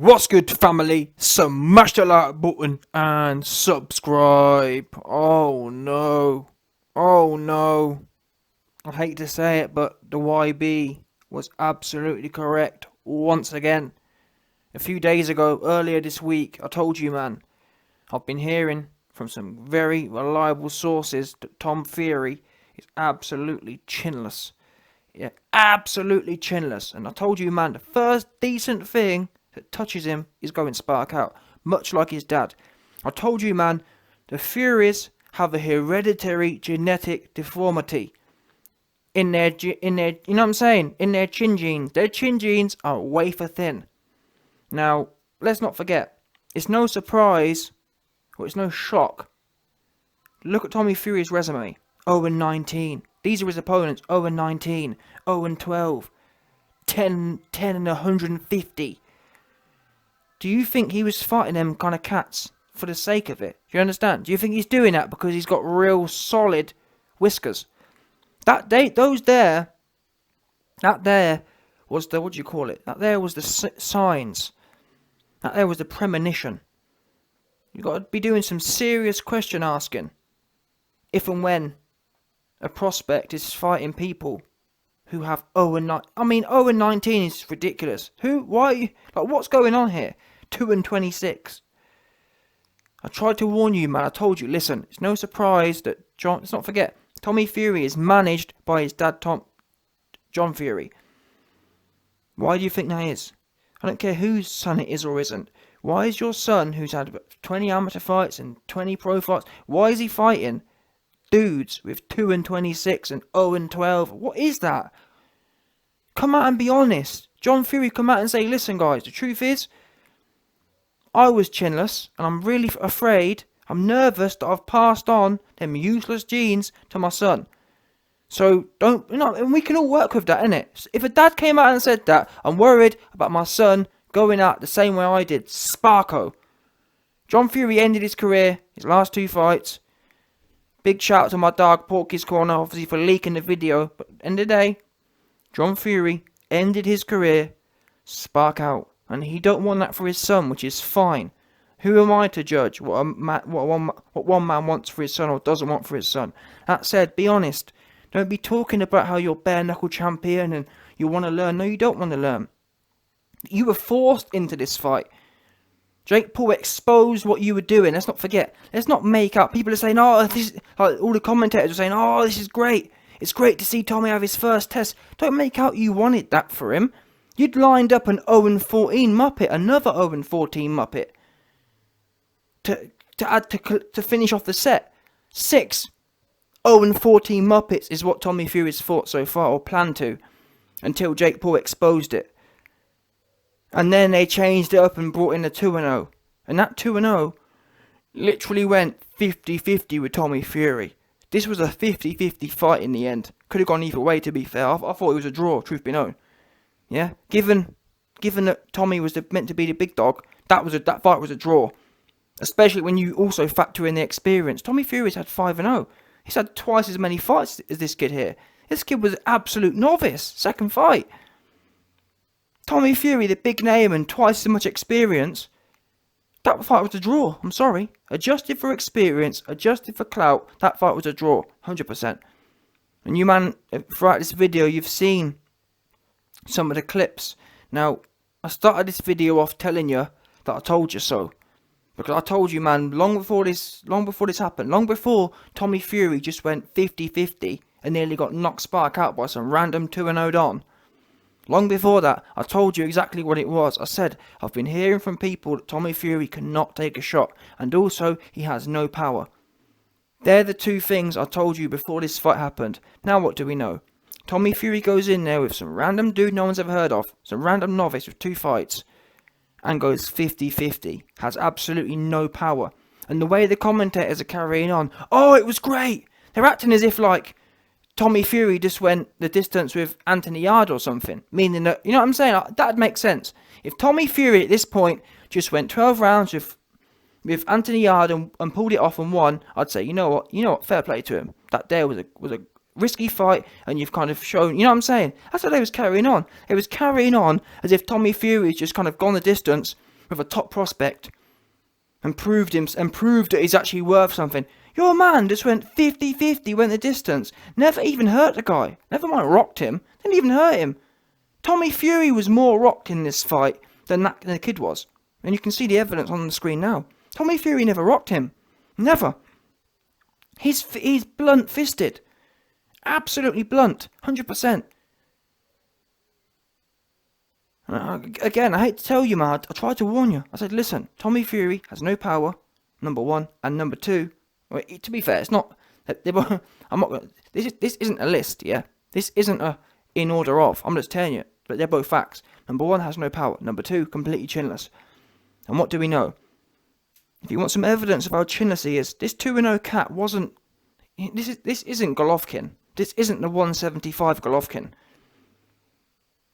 What's good, family? Smash the like button and subscribe. Oh no. Oh no. I hate to say it, but the YB was absolutely correct once again. A few days ago, earlier this week, I told you, man, I've been hearing from some very reliable sources that Tom Fury is absolutely chinless. Yeah, absolutely chinless. And I told you, man, the first decent thing that touches him is going spark out, much like his dad. I told you, man, the Furies have a hereditary genetic deformity in their, you know what I'm saying? In their chin genes. Their chin genes are wafer thin. Now, let's not forget, it's no surprise, or it's no shock. Look at Tommy Fury's resume. 0-19. These are his opponents. 0-19. 0-12. 10 and 150. Do you think he was fighting them kind of cats for the sake of it? Do you understand? Do you think he's doing that because he's got real solid whiskers? That there was the, what do you call it? That there was the signs. That there was the premonition. You got to be doing some serious question asking. If and when a prospect is fighting people who have 0-9. I mean, 0-19 is ridiculous. Who? Why? Like, what's going on here? 2-26. I tried to warn you, man. I told you. Listen, it's no surprise that John. Let's not forget, Tommy Fury is managed by his dad, John Fury. Why do you think that is? I don't care whose son it is or isn't. Why is your son, who's had 20 amateur fights and 20 pro fights, why is he fighting dudes with 2-26 and 0-12? What is that? Come out and be honest. John Fury, come out and say, listen guys, the truth is, I was chinless, and I'm really afraid, I'm nervous that I've passed on them useless genes to my son. So, and we can all work with that, innit? If a dad came out and said that, I'm worried about my son going out the same way I did. Sparko. John Fury ended his career, his last 2 fights. Big shout out to my dog, Porky's Corner, obviously for leaking the video. But at the end of the day, John Fury ended his career, spark out. And he don't want that for his son, which is fine. Who am I to judge what one man wants for his son or doesn't want for his son? That said, be honest. Don't be talking about how you're bare knuckle champion and you want to learn. No, you don't want to learn. You were forced into this fight. Jake Paul exposed what you were doing. Let's not forget. Let's not make up. People are saying, oh, this, like all the commentators are saying, oh, this is great. It's great to see Tommy have his first test. Don't make out you wanted that for him. You'd lined up an 0-14 Muppet, another 0-14 Muppet, to add to finish off the set. 6 0-14 Muppets is what Tommy Fury's fought so far, or planned to, until Jake Paul exposed it. And then they changed it up and brought in a 2-0. And that 2-0 literally went 50-50 with Tommy Fury. This was a 50-50 fight in the end. Could have gone either way, to be fair. I thought it was a draw, truth be known. Yeah? Given that Tommy was meant to be the big dog, that fight was a draw. Especially when you also factor in the experience. Tommy Fury's had 5-0. He's had twice as many fights as this kid here. This kid was an absolute novice. Second fight. Tommy Fury, the big name and twice as much experience, that fight was a draw. I'm sorry. Adjusted for experience, adjusted for clout, that fight was a draw. 100%. And you, man, throughout this video, you've seen some of the clips. Now, I started this video off telling you that I told you so. Because I told you, man, long before this happened, long before Tommy Fury just went 50-50 and nearly got knocked spark out by some random 2-0 Don. Long before that, I told you exactly what it was. I said, I've been hearing from people that Tommy Fury cannot take a shot. And also, he has no power. They're the 2 things I told you before this fight happened. Now what do we know? Tommy Fury goes in there with some random dude no one's ever heard of. Some random novice with 2 fights. And goes 50-50. Has absolutely no power. And the way the commentators are carrying on, oh, it was great. They're acting as if like Tommy Fury just went the distance with Anthony Yarde or something. Meaning that, you know what I'm saying? That'd make sense. If Tommy Fury at this point just went 12 rounds with Anthony Yarde and pulled it off and won, I'd say, you know what, fair play to him. That there was risky fight, and you've kind of shown, you know what I'm saying? That's how they was carrying on. It was carrying on as if Tommy Fury's just kind of gone the distance with a top prospect and proved that he's actually worth something. Your man just went 50-50, went the distance, never even hurt the guy. Never mind rocked him, didn't even hurt him. Tommy Fury was more rocked in this fight than the kid was. And you can see the evidence on the screen now. Tommy Fury never rocked him. Never. He's blunt-fisted. Absolutely blunt. 100%. Again, I hate to tell you, man. I tried to warn you. I said, listen, Tommy Fury has no power, number one. And number two, well, to be fair, it's not... I'm not. This isn't a list, yeah? This isn't a in order of. I'm just telling you. But they're both facts. Number one has no power. Number two, completely chinless. And what do we know? If you want some evidence of how chinless he is, this 2-0 cat wasn't... This isn't Golovkin. This isn't the 175 Golovkin.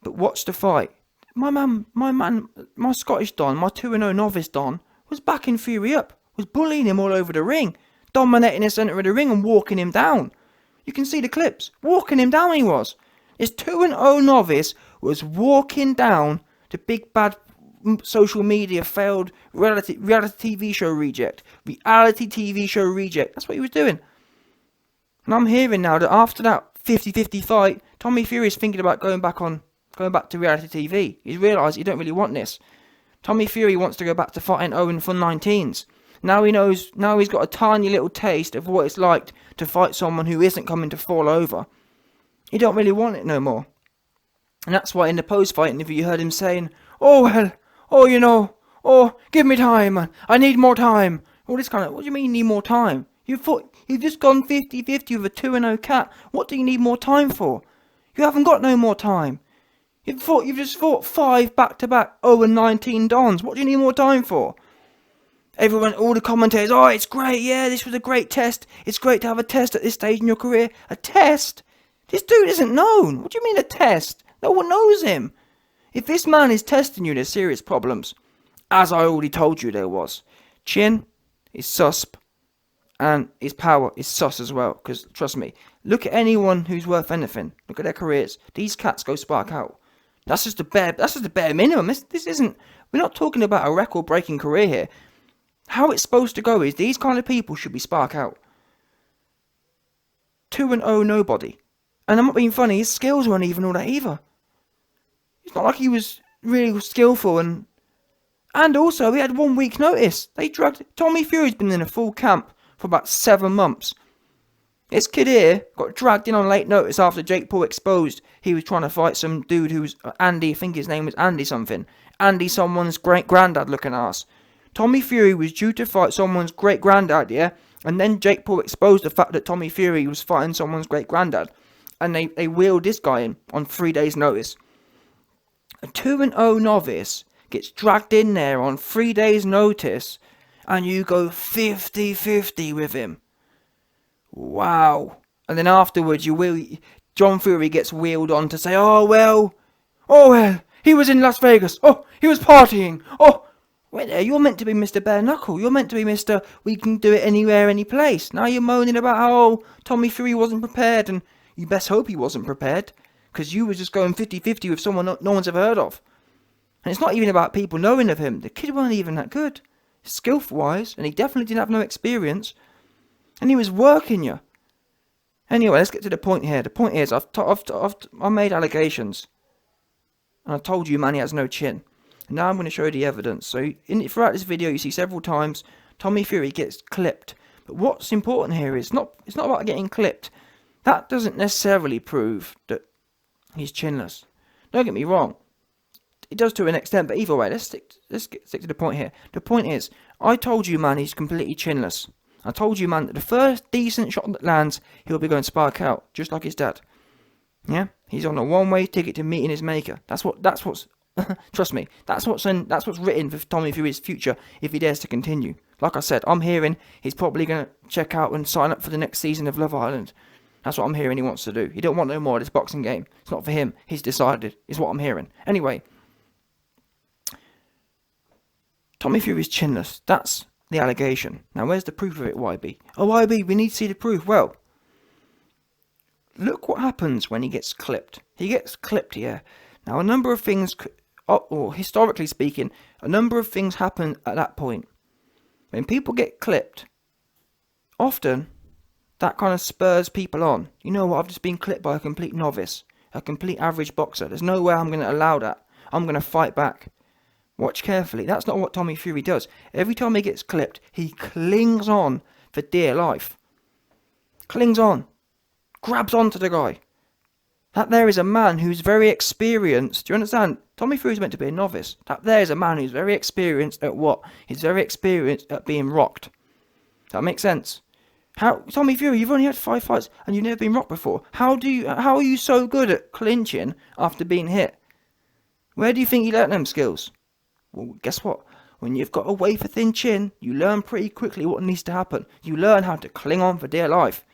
But watch the fight. My Scottish Don, my 2-0 novice Don, was backing Fury up. Was bullying him all over the ring. Dominating the centre of the ring and walking him down. You can see the clips. Walking him down he was. This 2-0 novice was walking down the big bad social media failed reality TV show reject. Reality TV show reject. That's what he was doing. And I'm hearing now that after that 50-50 fight, Tommy Fury is thinking about going back to reality TV. He's realised he don't really want this. Tommy Fury wants to go back to fighting Owen for 19s. Now he knows, now he's got a tiny little taste of what it's like to fight someone who isn't coming to fall over. He don't really want it no more. And that's why in the post-fight interview you heard him saying, oh well, oh you know, oh give me time, man. I need more time. All this kind of, what do you mean you need more time? You've just gone 50-50 with a 2-0 cat. What do you need more time for? You haven't got no more time. You've just fought 5 back-to-back 0-19 Dons. What do you need more time for? Everyone, all the commentators, oh, it's great, yeah, this was a great test. It's great to have a test at this stage in your career. A test? This dude isn't known. What do you mean a test? No one knows him. If this man is testing you, there's serious problems. As I already told you there was. Chin is susp. And his power is sus as well. Because, trust me, look at anyone who's worth anything. Look at their careers. These cats go spark out. That's just the bare minimum. This isn't... We're not talking about a record-breaking career here. How it's supposed to go is these kind of people should be spark out. 2-0 nobody. And I'm not being funny, his skills weren't even all that either. It's not like he was really skillful and also he had 1 week notice. Tommy Fury's been in a full camp for about 7 months. This kid here got dragged in on late notice after Jake Paul exposed he was trying to fight some dude who was Andy, I think his name was Andy something. Andy someone's great-granddad looking ass. Tommy Fury was due to fight someone's great-granddad, yeah? And then Jake Paul exposed the fact that Tommy Fury was fighting someone's great-granddad. And they wheeled this guy in on 3 days' notice. A 2-0 novice gets dragged in there on 3 days' notice, and you go 50-50 with him. Wow. And then afterwards, John Fury gets wheeled on to say, oh well, he was in Las Vegas. Oh, he was partying. Oh, wait there, you're meant to be Mr. Bare Knuckle. You're meant to be Mr. We can do it anywhere, any place. Now you're moaning about how Tommy Fury wasn't prepared, and you best hope he wasn't prepared, because you were just going 50-50 with someone no one's ever heard of. And it's not even about people knowing of him. The kid wasn't even that good, skill-wise, and he definitely didn't have no experience. And he was working you. Anyway, let's get to the point here. The point is, I've made allegations, and I told you, man, he has no chin. And now I'm going to show you the evidence. So throughout this video, you see several times Tommy Fury gets clipped. But what's important here is it's not about getting clipped. That doesn't necessarily prove that he's chinless. Don't get me wrong. It does to an extent, but either way, let's stick to the point here. The point is, I told you, man, he's completely chinless. I told you, man, that the first decent shot that lands, he'll be going spark out, just like his dad. Yeah, he's on a one-way ticket to meeting his maker. That's what's trust me, that's what's written for Tommy Fury's future if he dares to continue. Like I said, I'm hearing he's probably going to check out and sign up for the next season of Love Island. That's what I'm hearing he wants to do. He don't want no more of this boxing game. It's not for him. He's decided, is what I'm hearing. Anyway, Tommy Fury's chinless. That's the allegation. Now, where's the proof of it, YB? Oh, YB, we need to see the proof. Well, look what happens when he gets clipped. He gets clipped here. Now, a number of things, or historically speaking, a number of things happen at that point. When people get clipped, often that kind of spurs people on. You know what, I've just been clipped by a complete novice, a complete average boxer. There's no way I'm going to allow that. I'm going to fight back. Watch carefully. That's not what Tommy Fury does. Every time he gets clipped, he clings on for dear life. Clings on. Grabs onto the guy. That there is a man who's very experienced. Do you understand? Tommy Fury's meant to be a novice. That there is a man who's very experienced at what? He's very experienced at being rocked. Does that make sense? How, Tommy Fury, you've only had 5 fights and you've never been rocked before. How are you so good at clinching after being hit? Where do you think you learnt them skills? Well, guess what? When you've got a wafer thin chin, you learn pretty quickly what needs to happen. You learn how to cling on for dear life.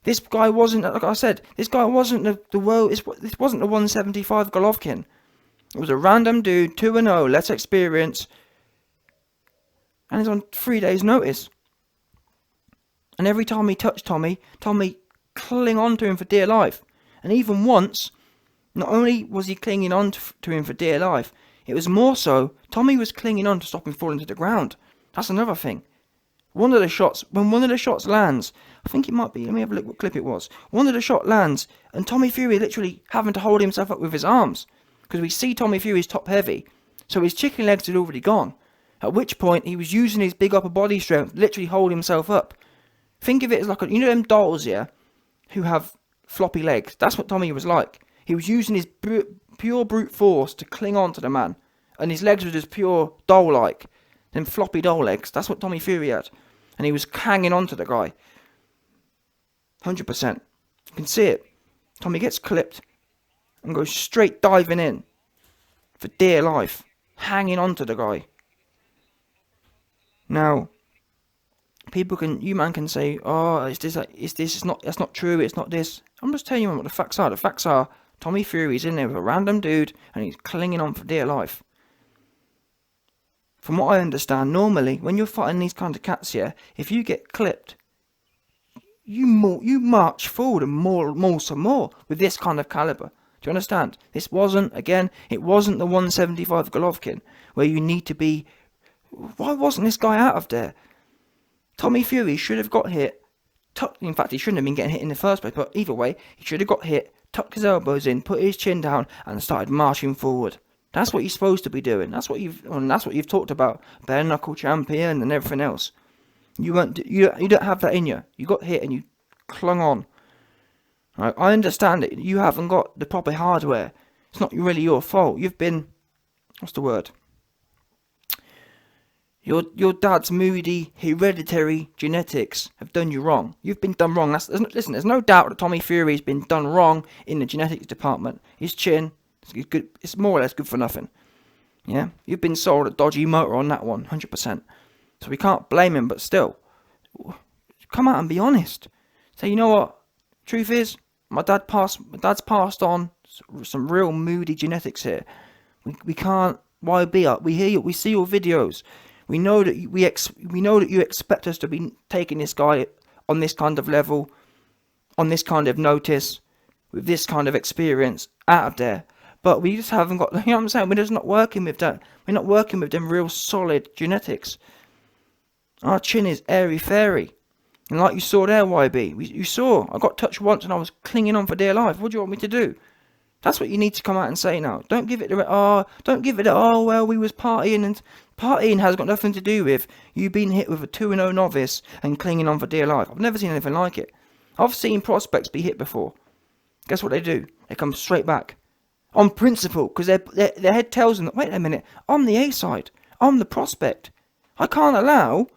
This guy wasn't, like I said, this guy wasn't the world. This wasn't the 175 Golovkin. It was a random dude, 2-0, less experience, and he's on 3 days' notice. And every time he touched Tommy clung on to him for dear life. And even once, not only was he clinging on to him for dear life, it was more so, Tommy was clinging on to stop him falling to the ground. That's another thing. When one of the shots lands, I think it might be, let me have a look what clip it was. One of the shots lands, and Tommy Fury literally having to hold himself up with his arms. Because we see Tommy Fury's top heavy, so his chicken legs had already gone. At which point, he was using his big upper body strength to literally hold himself up. Think of it as like, you know them dolls, yeah, who have floppy legs? That's what Tommy was like. He was using his pure brute force to cling on to the man. And his legs were just pure doll-like. Them floppy doll legs. That's what Tommy Fury had. And he was hanging on to the guy. 100%. You can see it. Tommy gets clipped and goes straight diving in. For dear life. Hanging on to the guy. Now, you man can say, oh, that's not true, it's not this. I'm just telling you what the facts are. The facts are, Tommy Fury's in there with a random dude and he's clinging on for dear life. From what I understand, normally, when you're fighting these kind of cats here, if you get clipped, you march forward and maul some more with this kind of caliber. Do you understand? It wasn't the 175 Golovkin, where you need to be... Why wasn't this guy out of there? Tommy Fury should have got hit. In fact, he shouldn't have been getting hit in the first place, but either way, he should have got hit, tucked his elbows in, put his chin down, and started marching forward. That's what you're supposed to be doing. That's what you've talked about. Bare knuckle champion and everything else. You don't have that in you. You got hit and you clung on. Right? I understand it. You haven't got the proper hardware. It's not really your fault. You've been, what's the word? Your dad's moody, hereditary genetics have done you wrong. You've been done wrong. Listen, there's no doubt that Tommy Fury's been done wrong in the genetics department. His chin, it's more or less good for nothing. Yeah? You've been sold a dodgy motor on that one, 100%. So we can't blame him, but still, come out and be honest. Say, you know what? Truth is, my dad's passed on some real moody genetics here. We can't. Why be up? We hear you. We see your videos. We know that you expect us to be taking this guy on this kind of level, on this kind of notice, with this kind of experience out of there. But we just haven't got. You know what I'm saying? We're just not working with that. We're not working with them real solid genetics. Our chin is airy fairy. And like you saw there, YB, you saw, I got touched once and I was clinging on for dear life. What do you want me to do? That's what you need to come out and say now. Don't give it well, we was partying, and partying has got nothing to do with you being hit with a 2-0 novice and clinging on for dear life. I've never seen anything like it. I've seen prospects be hit before. Guess what they do? They come straight back. On principle, because their head tells them that, wait a minute, I'm the A side. I'm the prospect. I can't allow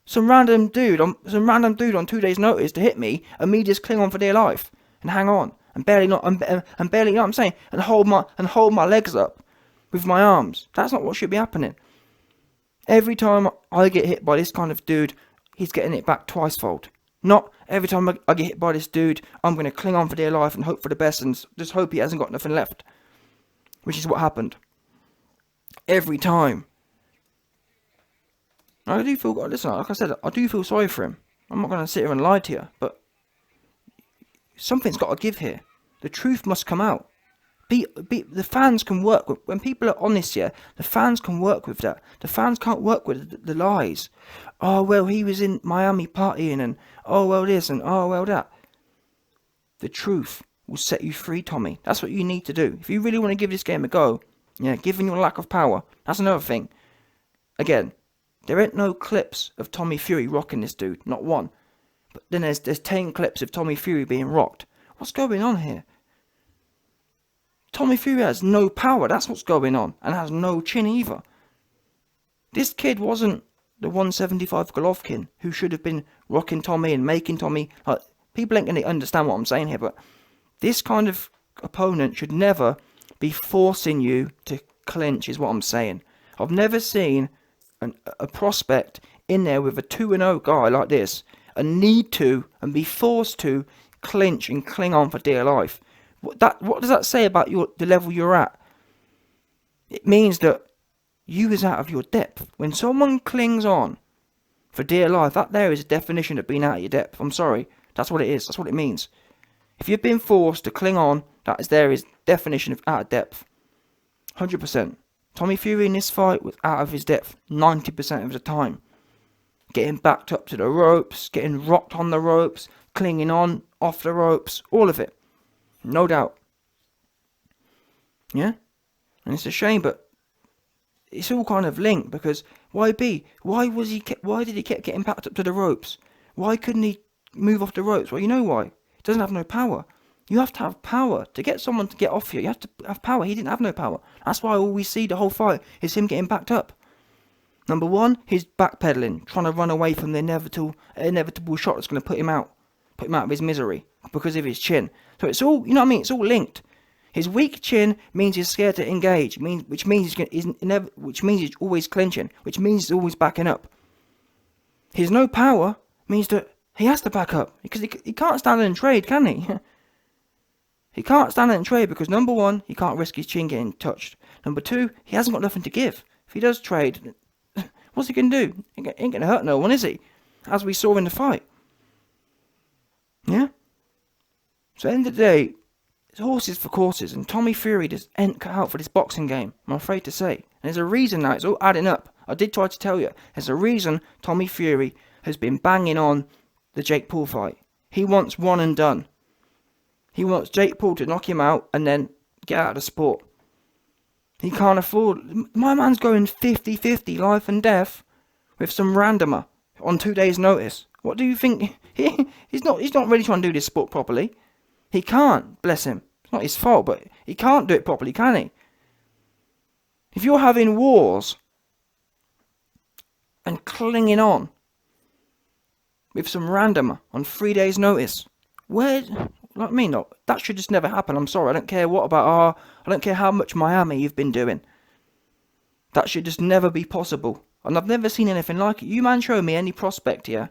some random dude on 2 days' notice to hit me and me just cling on for dear life and hang on and barely, you know what I'm saying, and hold my legs up with my arms. That's not what should be happening. Every time I get hit by this kind of dude, he's getting it back twicefold. Not every time I get hit by this dude, I'm going to cling on for dear life and hope for the best and just hope he hasn't got nothing left. Which is what happened. Every time. I do feel, listen, like I said, I do feel sorry for him. I'm not going to sit here and lie to you, but something's got to give here. The truth must come out. The fans can work with, when people are honest, yeah, the fans can work with that. The fans can't work with the lies. Oh, well, he was in Miami partying, and oh, well, this, and oh, well, that. The truth will set you free, Tommy. That's what you need to do. If you really want to give this game a go, yeah, given your lack of power, that's another thing. Again, there ain't no clips of Tommy Fury rocking this dude, not one. But then there's 10 clips of Tommy Fury being rocked. What's going on here? Tommy Fury has no power, that's what's going on, and has no chin either. This kid wasn't the 175 Golovkin who should have been rocking Tommy and making Tommy, like, people ain't going to understand what I'm saying here, but this kind of opponent should never be forcing you to clinch, is what I'm saying. I've never seen a prospect in there with a 2-0 guy like this and need to and be forced to clinch and cling on for dear life. What does that say about the level you're at? It means that you is out of your depth. When someone clings on for dear life, that there is a definition of being out of your depth. I'm sorry. That's what it is. That's what it means. If you've been forced to cling on, there is definition of out of depth. 100%. Tommy Fury in this fight was out of his depth 90% of the time. Getting backed up to the ropes, getting rocked on the ropes, clinging on, off the ropes, all of it. No doubt. Yeah? And it's a shame, but it's all kind of linked, because YB, why did he keep getting packed up to the ropes? Why couldn't he move off the ropes? Well, you know why. He doesn't have no power. You have to have power. To get someone to get off you have to have power. He didn't have no power. That's why all we see the whole fight is him getting backed up. Number one, he's backpedaling, trying to run away from the inevitable shot that's going to put him out of his misery because of his chin. So it's all, you know what I mean? It's all linked. His weak chin means he's scared to engage, which means he's always clinching, which means he's always backing up. His no power means that he has to back up, because he can't stand and trade, can he? He can't stand and trade because, number one, he can't risk his chin getting touched. Number two, he hasn't got nothing to give. If he does trade, what's he going to do? He ain't going to hurt no one, is he? As we saw in the fight. Yeah? So at the end of the day, it's horses for courses, and Tommy Fury just ain't cut out for this boxing game, I'm afraid to say. And there's a reason now, it's all adding up. I did try to tell you, there's a reason Tommy Fury has been banging on the Jake Paul fight. He wants one and done. He wants Jake Paul to knock him out and then get out of the sport. He can't afford... My man's going 50-50, life and death, with some randomer on 2 days' notice. What do you think? He's not really trying to do this sport properly. He can't, bless him. It's not his fault, but he can't do it properly, can he? If you're having wars and clinging on with some randomer on 3 days' notice, that should just never happen. I'm sorry, I don't care I don't care how much Miami you've been doing. That should just never be possible. And I've never seen anything like it. You man, show me any prospect here.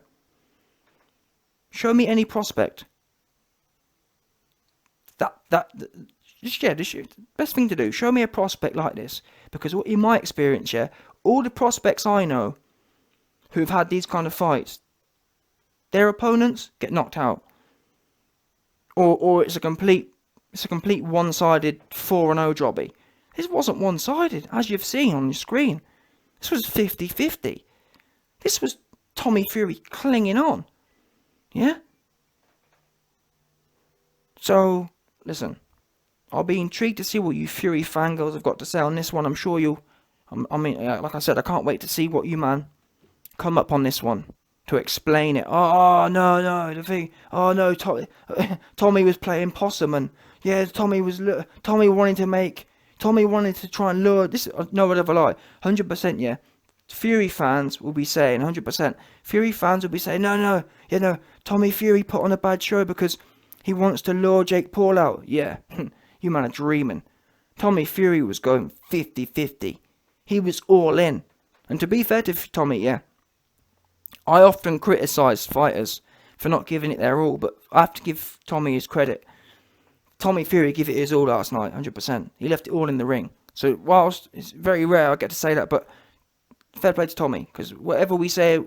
Show me any prospect. The best thing to do, show me a prospect like this. Because in my experience, all the prospects I know who've had these kind of fights, their opponents get knocked out. Or it's a complete one-sided 4-0 jobby. This wasn't one-sided, as you've seen on your screen. This was 50-50. This was Tommy Fury clinging on. Yeah? So, listen. I'll be intrigued to see what you Fury fangirls have got to say on this one. I'm sure like I said, I can't wait to see what you, man, come up on this one. To explain it. Oh no, the thing. Oh no, Tommy was playing possum, and yeah, Tommy wanted to try and lure this. No whatever lie. 100%, yeah. Fury fans will be saying 100%. Fury fans will be saying no. Tommy Fury put on a bad show because he wants to lure Jake Paul out. Yeah, you man are dreaming. Tommy Fury was going 50-50. He was all in. And to be fair to Tommy, yeah. I often criticise fighters for not giving it their all, but I have to give Tommy his credit. Tommy Fury gave it his all last night, 100%. He left it all in the ring. So whilst it's very rare I get to say that, but fair play to Tommy, because whatever we say,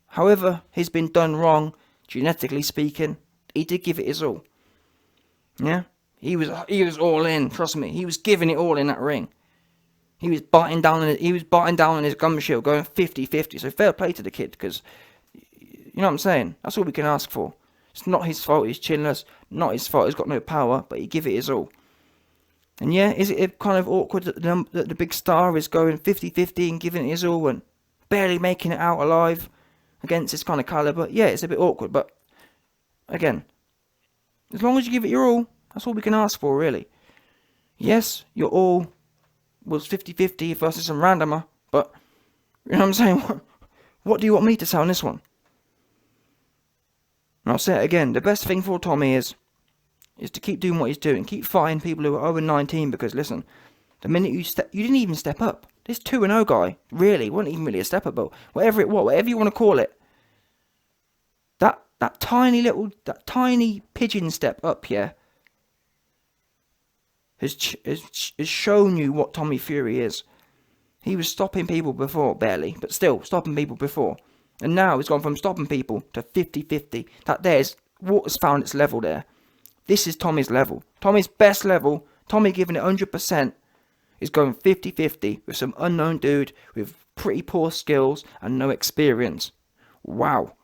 however he's been done wrong, genetically speaking, he did give it his all. Yeah? He was all in, trust me. He was giving it all in that ring. He was biting down on his gum shield, going 50-50. So fair play to the kid, because, you know what I'm saying? That's all we can ask for. It's not his fault he's chinless. Not his fault he's got no power, but he give it his all. And yeah, is it kind of awkward that the big star is going 50-50 and giving it his all and barely making it out alive against this kind of caliber? Yeah, it's a bit awkward, but again, as long as you give it your all, that's all we can ask for, really. Yes, your all was 50-50 versus some randomer, but, you know what I'm saying? What do you want me to say on this one? And I'll say it again, the best thing for Tommy is to keep doing what he's doing. Keep fighting people who are 0-19, because, listen, the minute you didn't even step up. This 2-0 guy, really, wasn't even really a step up, but whatever you want to call it, that tiny pigeon step up, yeah, has shown you what Tommy Fury is. He was stopping people before, barely, but still stopping people before. And now he's gone from stopping people to 50-50. There's water's found its level there. This is Tommy's level. Tommy's best level. Tommy giving it 100% is going 50-50 with some unknown dude with pretty poor skills and no experience. Wow.